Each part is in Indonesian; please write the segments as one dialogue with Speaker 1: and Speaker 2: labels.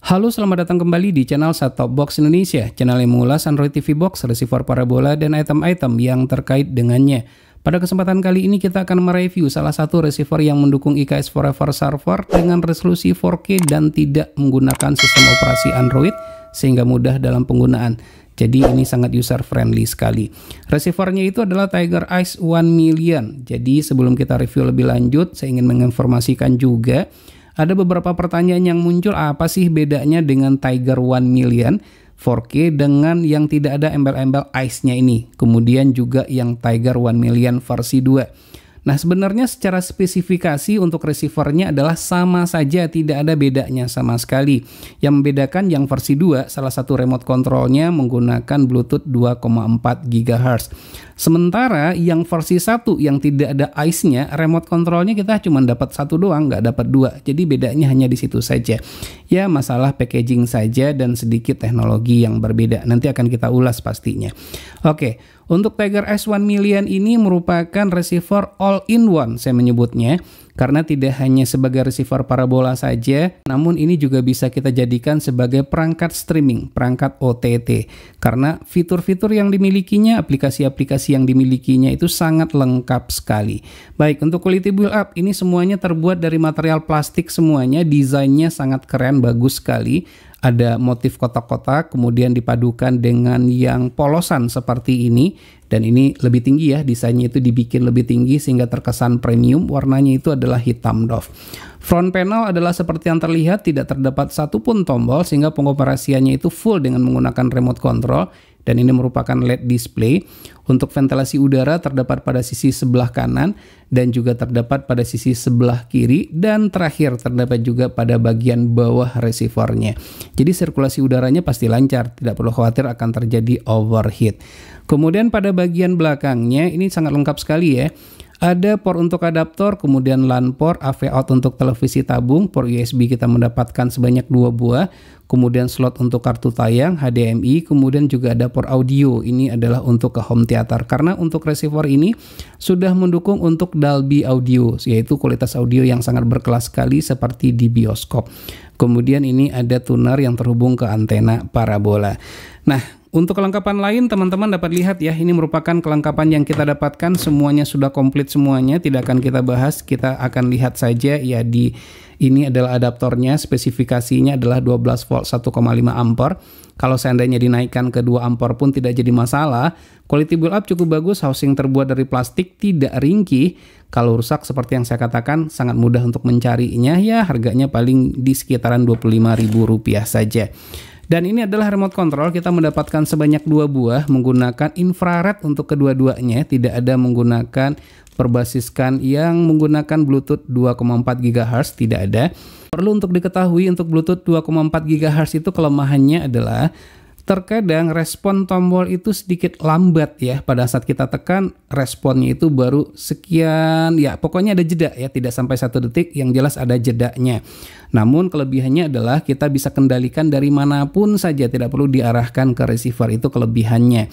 Speaker 1: Halo, selamat datang kembali di channel Set Top Box Indonesia, channel yang mengulas Android TV Box, receiver parabola, dan item-item yang terkait dengannya. Pada kesempatan kali ini kita akan mereview salah satu receiver yang mendukung IKS Forever server dengan resolusi 4K dan tidak menggunakan sistem operasi Android sehingga mudah dalam penggunaan. Jadi ini sangat user friendly sekali. Receivernya itu adalah Tiger Ice 1 Million. Jadi sebelum kita review lebih lanjut, saya ingin menginformasikan juga ada beberapa pertanyaan yang muncul, apa sih bedanya dengan Tiger 1 Million 4K dengan yang tidak ada embel-embel Ice-nya ini. Kemudian juga yang Tiger 1 Million versi 2. Nah, sebenarnya secara spesifikasi untuk receivernya adalah sama saja, tidak ada bedanya sama sekali. Yang membedakan yang versi 2, salah satu remote controlnya menggunakan Bluetooth 2,4 GHz. Sementara yang versi 1 yang tidak ada Ice-nya, remote controlnya kita cuma dapat satu doang, nggak dapat dua. Jadi bedanya hanya di situ saja. Ya, masalah packaging saja dan sedikit teknologi yang berbeda. Nanti akan kita ulas pastinya. Oke, untuk Tiger Ice 1 Million ini merupakan receiver all-in-one saya menyebutnya. Karena tidak hanya sebagai receiver parabola saja, namun ini juga bisa kita jadikan sebagai perangkat streaming, perangkat OTT. Karena fitur-fitur yang dimilikinya, aplikasi-aplikasi yang dimilikinya itu sangat lengkap sekali. Baik, untuk quality build up, ini semuanya terbuat dari material plastik semuanya, desainnya sangat keren, bagus sekali. Ada motif kotak-kotak, kemudian dipadukan dengan yang polosan seperti ini. Dan ini lebih tinggi ya, desainnya itu dibikin lebih tinggi sehingga terkesan premium. Warnanya itu adalah hitam doff. Front panel adalah seperti yang terlihat, tidak terdapat satupun tombol sehingga pengoperasiannya itu full dengan menggunakan remote control. Dan ini merupakan LED display. Untuk ventilasi udara terdapat pada sisi sebelah kanan dan juga terdapat pada sisi sebelah kiri, dan terakhir terdapat juga pada bagian bawah receivernya. Jadi sirkulasi udaranya pasti lancar, tidak perlu khawatir akan terjadi overheat. Kemudian pada bagian belakangnya ini sangat lengkap sekali ya. Ada port untuk adaptor, kemudian LAN port, AV out untuk televisi tabung, port USB kita mendapatkan sebanyak 2 buah, kemudian slot untuk kartu tayang, HDMI, kemudian juga ada port audio. Ini adalah untuk ke home theater, karena untuk receiver ini sudah mendukung untuk Dolby Audio, yaitu kualitas audio yang sangat berkelas sekali seperti di bioskop. Kemudian ini ada tuner yang terhubung ke antena parabola. Nah, untuk kelengkapan lain teman-teman dapat lihat ya, ini merupakan kelengkapan yang kita dapatkan, semuanya sudah komplit semuanya, tidak akan kita bahas, kita akan lihat saja ya. Di ini adalah adaptornya, spesifikasinya adalah 12 volt 1,5 ampere. Kalau seandainya dinaikkan ke 2 ampere pun tidak jadi masalah. Quality build up cukup bagus, housing terbuat dari plastik, tidak ringkih. Kalau rusak seperti yang saya katakan sangat mudah untuk mencarinya ya, harganya paling di sekitaran Rp25.000 saja. Dan ini adalah remote control, kita mendapatkan sebanyak 2 buah menggunakan infrared untuk kedua-duanya, tidak ada menggunakan berbasiskan yang menggunakan Bluetooth 2,4 GHz, tidak ada. Perlu untuk diketahui untuk Bluetooth 2,4 GHz itu kelemahannya adalah terkadang respon tombol itu sedikit lambat ya, pada saat kita tekan responnya itu baru sekian ya, pokoknya ada jeda ya, tidak sampai 1 detik, yang jelas ada jedanya. Namun kelebihannya adalah kita bisa kendalikan dari manapun saja, tidak perlu diarahkan ke receiver, itu kelebihannya.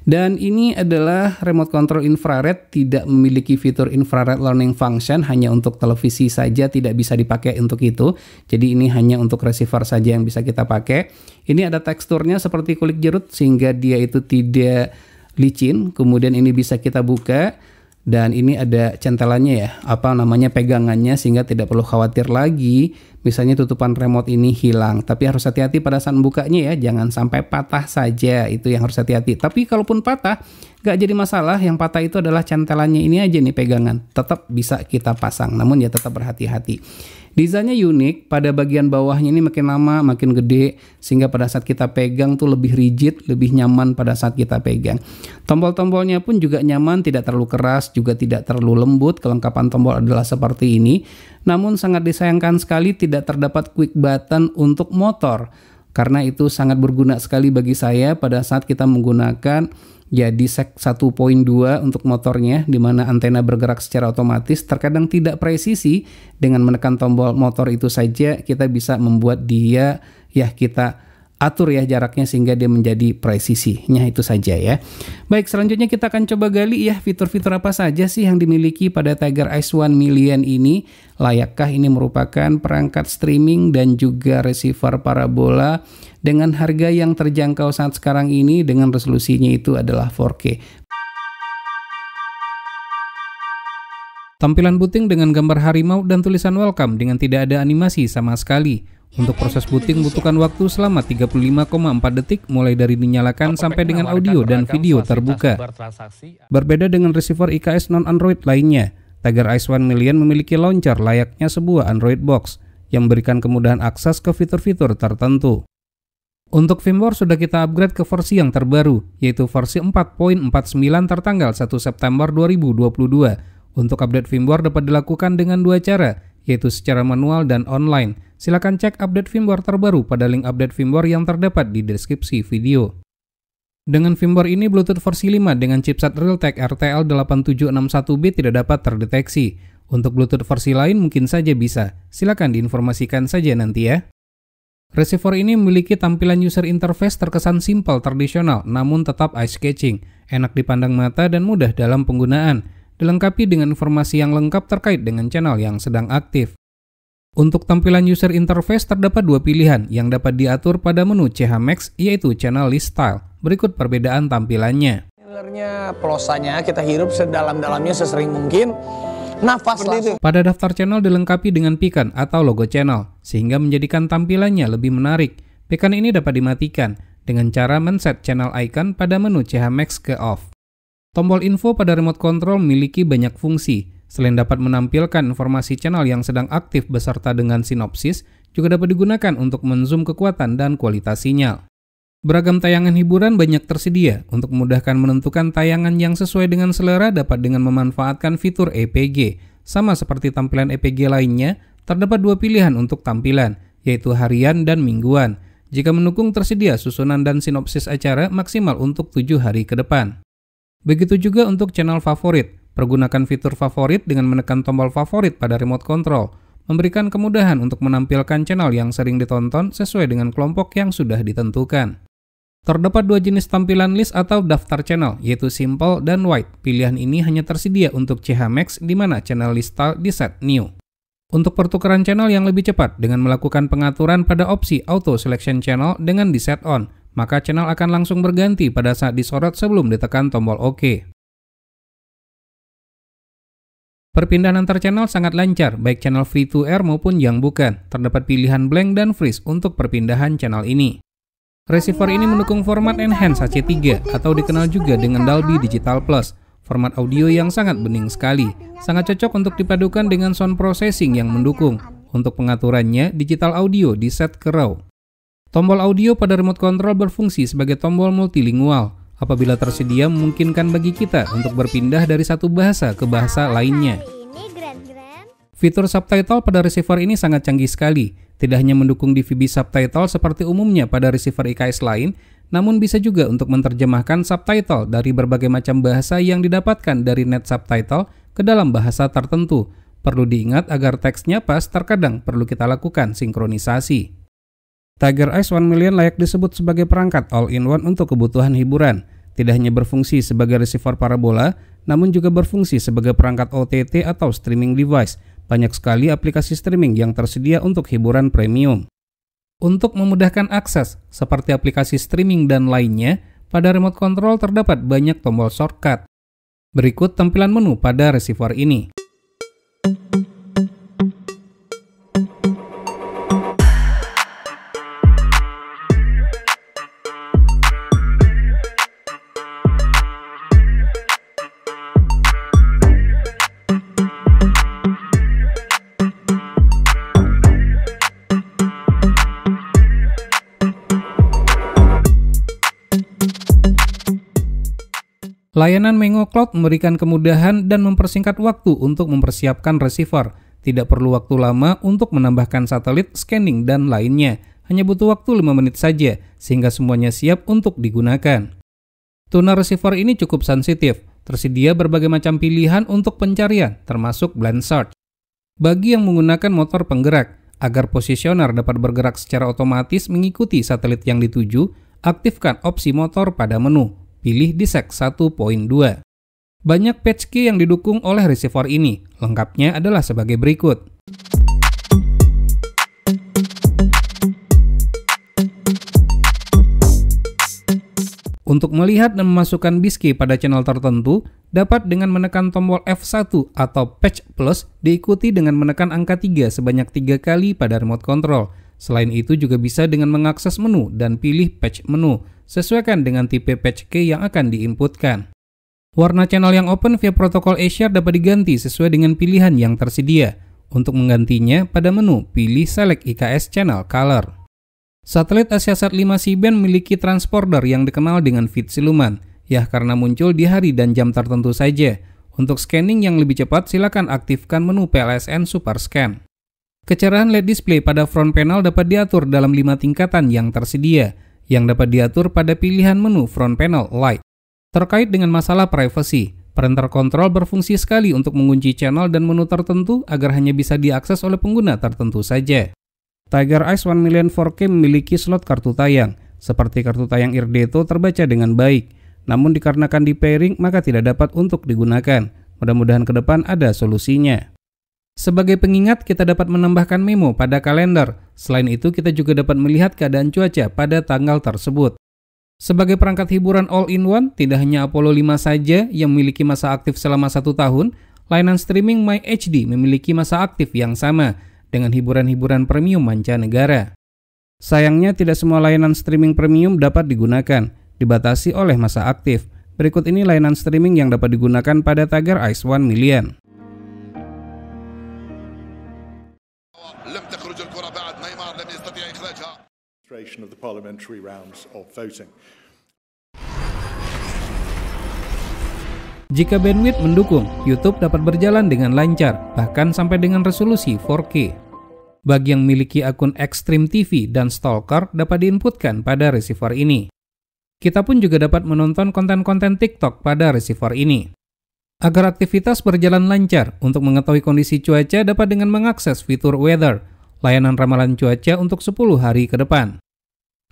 Speaker 1: Dan ini adalah remote control infrared, tidak memiliki fitur infrared learning function, hanya untuk televisi saja, tidak bisa dipakai untuk itu. Jadi ini hanya untuk receiver saja yang bisa kita pakai. Ini ada teksturnya seperti kulit jeruk sehingga dia itu tidak licin. Kemudian ini bisa kita buka. Dan ini ada centelannya ya, apa namanya, pegangannya, sehingga tidak perlu khawatir lagi misalnya tutupan remote ini hilang. Tapi harus hati-hati pada saat membukanya ya, jangan sampai patah saja, itu yang harus hati-hati. Tapi kalaupun patah gak jadi masalah, yang patah itu adalah centelannya ini aja nih, pegangan tetap bisa kita pasang, namun ya tetap berhati-hati. Desainnya unik, pada bagian bawahnya ini makin lama makin gede sehingga pada saat kita pegang tuh lebih rigid, lebih nyaman pada saat kita pegang. Tombol-tombolnya pun juga nyaman, tidak terlalu keras, juga tidak terlalu lembut. Kelengkapan tombol adalah seperti ini. Namun sangat disayangkan sekali tidak terdapat quick button untuk motor. Karena itu sangat berguna sekali bagi saya pada saat kita menggunakan ya di sek 1.2 untuk motornya, di mana antena bergerak secara otomatis, terkadang tidak presisi. Dengan menekan tombol motor itu saja kita bisa membuat dia ya kita atur ya jaraknya sehingga dia menjadi presisinya, itu saja ya. Baik, selanjutnya kita akan coba gali ya fitur-fitur apa saja sih yang dimiliki pada Tiger Ice 1 Million ini. Layakkah ini merupakan perangkat streaming dan juga receiver parabola dengan harga yang terjangkau saat sekarang ini dengan resolusinya itu adalah 4K. Tampilan booting dengan gambar harimau dan tulisan welcome dengan tidak ada animasi sama sekali. Untuk proses booting butuhkan waktu selama 35,4 detik mulai dari dinyalakan sampai dengan audio dan video terbuka. Berbeda dengan receiver IKS non-Android lainnya, Tiger Ice 1 Million memiliki launcher layaknya sebuah Android box yang memberikan kemudahan akses ke fitur-fitur tertentu. Untuk firmware sudah kita upgrade ke versi yang terbaru, yaitu versi 4.49 tertanggal 1 September 2022. Untuk update firmware dapat dilakukan dengan dua cara, yaitu secara manual dan online. Silakan cek update firmware terbaru pada link update firmware yang terdapat di deskripsi video. Dengan firmware ini, Bluetooth versi 5 dengan chipset Realtek RTL8761B tidak dapat terdeteksi. Untuk Bluetooth versi lain mungkin saja bisa. Silakan diinformasikan saja nanti ya. Receiver ini memiliki tampilan user interface terkesan simpel tradisional, namun tetap eye-catching, enak dipandang mata dan mudah dalam penggunaan. Dilengkapi dengan informasi yang lengkap terkait dengan channel yang sedang aktif. Untuk tampilan user interface terdapat dua pilihan yang dapat diatur pada menu CHMax, yaitu Channel List Style. Berikut perbedaan tampilannya.
Speaker 2: Pelosanya kita hirup sedalam-dalamnya sesering mungkin. Nafas itu.
Speaker 1: Pada daftar channel dilengkapi dengan pikan atau logo channel, sehingga menjadikan tampilannya lebih menarik. Pikan ini dapat dimatikan dengan cara men-set channel icon pada menu CHMax ke off. Tombol info pada remote control memiliki banyak fungsi. Selain dapat menampilkan informasi channel yang sedang aktif beserta dengan sinopsis, juga dapat digunakan untuk men-zoom kekuatan dan kualitas sinyal. Beragam tayangan hiburan banyak tersedia. Untuk memudahkan menentukan tayangan yang sesuai dengan selera dapat dengan memanfaatkan fitur EPG. Sama seperti tampilan EPG lainnya, terdapat dua pilihan untuk tampilan, yaitu harian dan mingguan. Jika mendukung tersedia susunan dan sinopsis acara maksimal untuk 7 hari ke depan. Begitu juga untuk channel favorit. Pergunakan fitur favorit dengan menekan tombol favorit pada remote control, memberikan kemudahan untuk menampilkan channel yang sering ditonton sesuai dengan kelompok yang sudah ditentukan. Terdapat dua jenis tampilan list atau daftar channel, yaitu Simple dan White. Pilihan ini hanya tersedia untuk CHMax, di mana channel list style di set New. Untuk pertukaran channel yang lebih cepat, dengan melakukan pengaturan pada opsi Auto Selection Channel dengan di set On, maka channel akan langsung berganti pada saat disorot sebelum ditekan tombol OK. Perpindahan antar channel sangat lancar, baik channel free to air maupun yang bukan. Terdapat pilihan blank dan freeze untuk perpindahan channel ini. Receiver ini mendukung format Enhance HC3 atau dikenal juga dengan Dolby Digital Plus. Format audio yang sangat bening sekali. Sangat cocok untuk dipadukan dengan sound processing yang mendukung. Untuk pengaturannya, digital audio di set ke RAW. Tombol audio pada remote control berfungsi sebagai tombol multilingual. Apabila tersedia memungkinkan bagi kita untuk berpindah dari satu bahasa ke bahasa lainnya. Fitur subtitle pada receiver ini sangat canggih sekali. Tidak hanya mendukung DVB subtitle seperti umumnya pada receiver IKS lain, namun bisa juga untuk menerjemahkan subtitle dari berbagai macam bahasa yang didapatkan dari net subtitle ke dalam bahasa tertentu. Perlu diingat agar teksnya pas, terkadang perlu kita lakukan sinkronisasi. Tiger Ice 1 Million layak disebut sebagai perangkat all-in-one untuk kebutuhan hiburan. Tidak hanya berfungsi sebagai receiver parabola, namun juga berfungsi sebagai perangkat OTT atau streaming device. Banyak sekali aplikasi streaming yang tersedia untuk hiburan premium. Untuk memudahkan akses, seperti aplikasi streaming dan lainnya, pada remote control terdapat banyak tombol shortcut. Berikut tampilan menu pada receiver ini. Layanan Mengo Cloud memberikan kemudahan dan mempersingkat waktu untuk mempersiapkan receiver. Tidak perlu waktu lama untuk menambahkan satelit, scanning, dan lainnya. Hanya butuh waktu 5 menit saja, sehingga semuanya siap untuk digunakan. Tuner receiver ini cukup sensitif. Tersedia berbagai macam pilihan untuk pencarian, termasuk blind search. Bagi yang menggunakan motor penggerak, Agar positioner dapat bergerak secara otomatis mengikuti satelit yang dituju, aktifkan opsi motor pada menu. Pilih DSEC 1.2. Banyak patch key yang didukung oleh receiver ini. Lengkapnya adalah sebagai berikut. Untuk melihat dan memasukkan biskey pada channel tertentu, dapat dengan menekan tombol F1 atau Patch Plus, diikuti dengan menekan angka 3 sebanyak 3 kali pada remote control. Selain itu juga bisa dengan mengakses menu dan pilih patch menu, sesuaikan dengan tipe patch key yang akan diinputkan. Warna channel yang open via protokol eShare dapat diganti sesuai dengan pilihan yang tersedia. Untuk menggantinya, pada menu, pilih Select IKS Channel Color. Satelit AsiaSat 5 C-band memiliki transponder yang dikenal dengan feed siluman, ya karena muncul di hari dan jam tertentu saja. Untuk scanning yang lebih cepat, silakan aktifkan menu PLSN Super Scan. Kecerahan LED display pada front panel dapat diatur dalam 5 tingkatan yang tersedia, yang dapat diatur pada pilihan menu front panel Light. Terkait dengan masalah privacy, parental control berfungsi sekali untuk mengunci channel dan menu tertentu agar hanya bisa diakses oleh pengguna tertentu saja. Tiger Eyes 1 million 4K memiliki slot kartu tayang. Seperti kartu tayang Irdeto terbaca dengan baik. Namun dikarenakan di pairing maka tidak dapat untuk digunakan. Mudah-mudahan ke depan ada solusinya. Sebagai pengingat kita dapat menambahkan memo pada kalender. Selain itu kita juga dapat melihat keadaan cuaca pada tanggal tersebut. Sebagai perangkat hiburan all-in-one, tidak hanya Apollo 5 saja yang memiliki masa aktif selama 1 tahun, layanan streaming MyHD memiliki masa aktif yang sama dengan hiburan-hiburan premium mancanegara. Sayangnya tidak semua layanan streaming premium dapat digunakan, dibatasi oleh masa aktif. Berikut ini layanan streaming yang dapat digunakan pada Tiger Eyes 1 million.
Speaker 3: Of the parliamentary rounds of voting.
Speaker 1: Jika bandwidth mendukung, YouTube dapat berjalan dengan lancar, bahkan sampai dengan resolusi 4K. Bagi yang memiliki akun Extreme TV dan Stalker dapat diinputkan pada receiver ini. Kita pun juga dapat menonton konten-konten TikTok pada receiver ini. Agar aktivitas berjalan lancar, untuk mengetahui kondisi cuaca dapat dengan mengakses fitur Weather, layanan ramalan cuaca untuk 10 hari ke depan.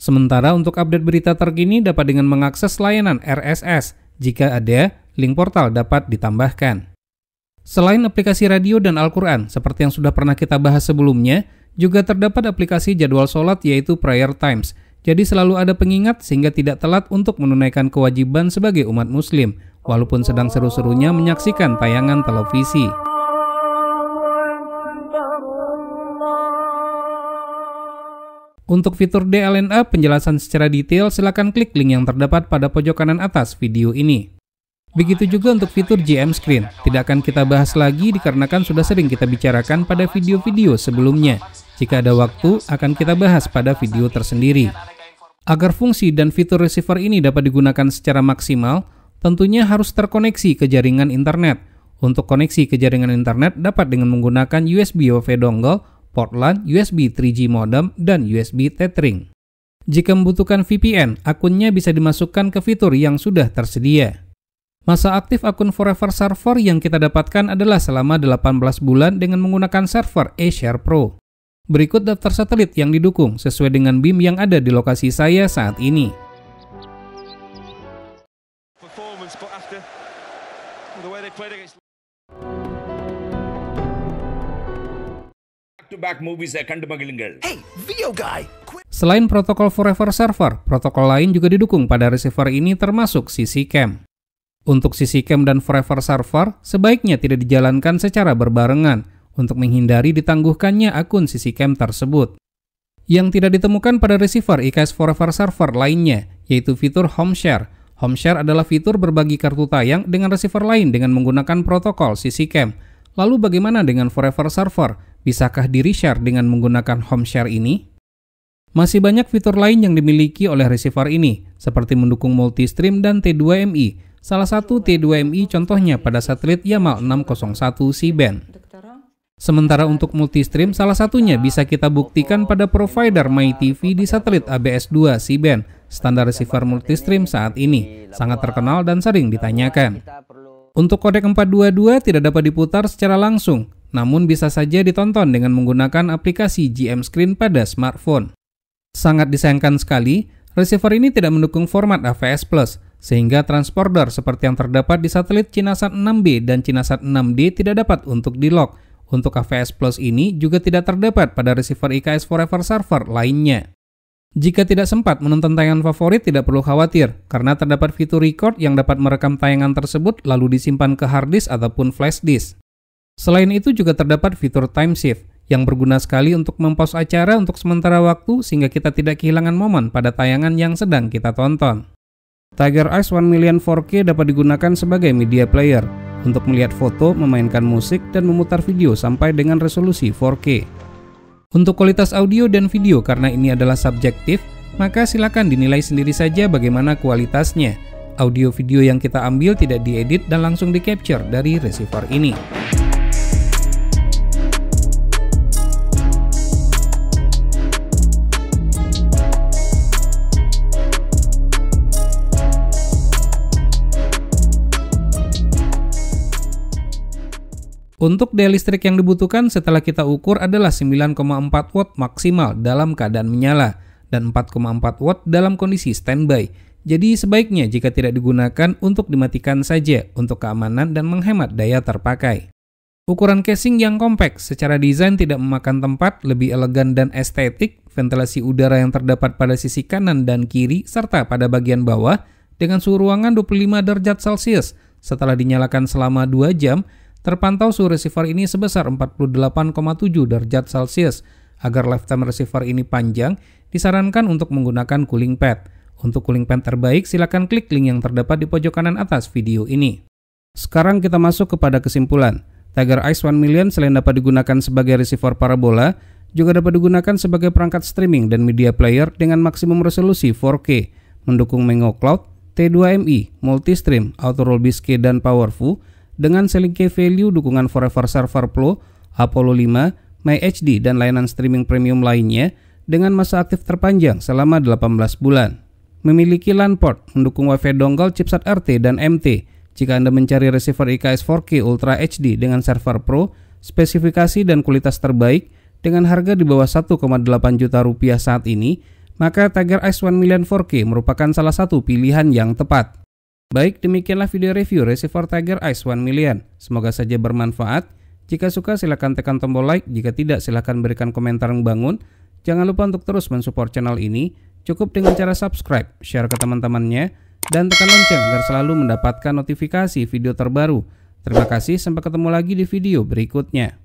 Speaker 1: Sementara untuk update berita terkini dapat dengan mengakses layanan RSS. Jika ada, link portal dapat ditambahkan. Selain aplikasi radio dan Al-Quran, seperti yang sudah pernah kita bahas sebelumnya, juga terdapat aplikasi jadwal sholat yaitu Prayer Times. Jadi selalu ada pengingat sehingga tidak telat untuk menunaikan kewajiban sebagai umat muslim, walaupun sedang seru-serunya menyaksikan tayangan televisi. Untuk fitur DLNA penjelasan secara detail, silakan klik link yang terdapat pada pojok kanan atas video ini. Begitu juga untuk fitur GM Screen, tidak akan kita bahas lagi dikarenakan sudah sering kita bicarakan pada video-video sebelumnya. Jika ada waktu, akan kita bahas pada video tersendiri. Agar fungsi dan fitur receiver ini dapat digunakan secara maksimal, tentunya harus terkoneksi ke jaringan internet. Untuk koneksi ke jaringan internet dapat dengan menggunakan USB WiFi dongle, port LAN, USB 3G modem, dan USB tethering. Jika membutuhkan VPN, akunnya bisa dimasukkan ke fitur yang sudah tersedia. Masa aktif akun Forever Server yang kita dapatkan adalah selama 18 bulan dengan menggunakan server eShare Pro. Berikut daftar satelit yang didukung sesuai dengan BIM yang ada di lokasi saya saat ini. Selain protokol Forever Server, protokol lain juga didukung pada receiver ini termasuk CC-Cam. Untuk CC-Cam dan Forever Server, sebaiknya tidak dijalankan secara berbarengan untuk menghindari ditangguhkannya akun CC-Cam tersebut. Yang tidak ditemukan pada receiver IKS Forever Server lainnya, yaitu fitur Home Share. Home Share adalah fitur berbagi kartu tayang dengan receiver lain dengan menggunakan protokol CC-Cam. Lalu bagaimana dengan Forever Server? Bisakah di-reshare dengan menggunakan Home Share ini? Masih banyak fitur lain yang dimiliki oleh receiver ini, seperti mendukung multi-stream dan T2MI. Salah satu T2MI contohnya pada satelit Yamal 601 C-band. Sementara untuk multi-stream, salah satunya bisa kita buktikan pada provider MyTV di satelit ABS-2 C-band, standar receiver multi-stream saat ini, sangat terkenal dan sering ditanyakan. Untuk kodek 422 tidak dapat diputar secara langsung, namun bisa saja ditonton dengan menggunakan aplikasi GM Screen pada smartphone. Sangat disayangkan sekali, receiver ini tidak mendukung format AVS+, sehingga transponder seperti yang terdapat di satelit CINASAT 6B dan CINASAT 6D tidak dapat untuk di-lock. Untuk AVS Plus ini juga tidak terdapat pada receiver IKS Forever Server lainnya. Jika tidak sempat menonton tayangan favorit, tidak perlu khawatir, karena terdapat fitur record yang dapat merekam tayangan tersebut lalu disimpan ke hard disk ataupun flash disk. Selain itu juga terdapat fitur time shift, yang berguna sekali untuk mempause acara untuk sementara waktu sehingga kita tidak kehilangan momen pada tayangan yang sedang kita tonton. Tiger Eyes 1 Million 4K dapat digunakan sebagai media player, untuk melihat foto, memainkan musik, dan memutar video sampai dengan resolusi 4K. Untuk kualitas audio dan video karena ini adalah subjektif, maka silakan dinilai sendiri saja bagaimana kualitasnya. Audio video yang kita ambil tidak diedit dan langsung di-capture dari receiver ini. Untuk daya listrik yang dibutuhkan setelah kita ukur adalah 9,4 watt maksimal dalam keadaan menyala dan 4,4 watt dalam kondisi standby. Jadi sebaiknya jika tidak digunakan untuk dimatikan saja untuk keamanan dan menghemat daya terpakai. Ukuran casing yang kompak secara desain tidak memakan tempat, lebih elegan dan estetik, ventilasi udara yang terdapat pada sisi kanan dan kiri serta pada bagian bawah dengan suhu ruangan 25 derajat Celcius. Setelah dinyalakan selama 2 jam, terpantau suhu receiver ini sebesar 48,7 derajat Celcius. Agar lifetime receiver ini panjang, disarankan untuk menggunakan cooling pad. Untuk cooling pad terbaik, silakan klik link yang terdapat di pojok kanan atas video ini. Sekarang kita masuk kepada kesimpulan. Tiger Eyes 1 Million selain dapat digunakan sebagai receiver parabola, juga dapat digunakan sebagai perangkat streaming dan media player dengan maksimum resolusi 4K, mendukung Mango Cloud, T2MI, Multistream, Auto Roll Biscuit, dan Powerful, dengan selling key value dukungan Forever Server Pro, Apollo 5, MyHD, dan layanan streaming premium lainnya dengan masa aktif terpanjang selama 18 bulan. Memiliki LAN port, mendukung Wi-Fi dongle chipset RT dan MT. Jika Anda mencari receiver IKS 4K Ultra HD dengan server Pro, spesifikasi dan kualitas terbaik dengan harga di bawah 1,8 juta rupiah saat ini, maka Tiger Eyes 1 Million 4K merupakan salah satu pilihan yang tepat. Baik, demikianlah video review receiver Tiger Eyes 1 Million. Semoga saja bermanfaat. Jika suka silahkan tekan tombol like, jika tidak silahkan berikan komentar membangun. Jangan lupa untuk terus mensupport channel ini, cukup dengan cara subscribe, share ke teman-temannya, dan tekan lonceng agar selalu mendapatkan notifikasi video terbaru. Terima kasih, sampai ketemu lagi di video berikutnya.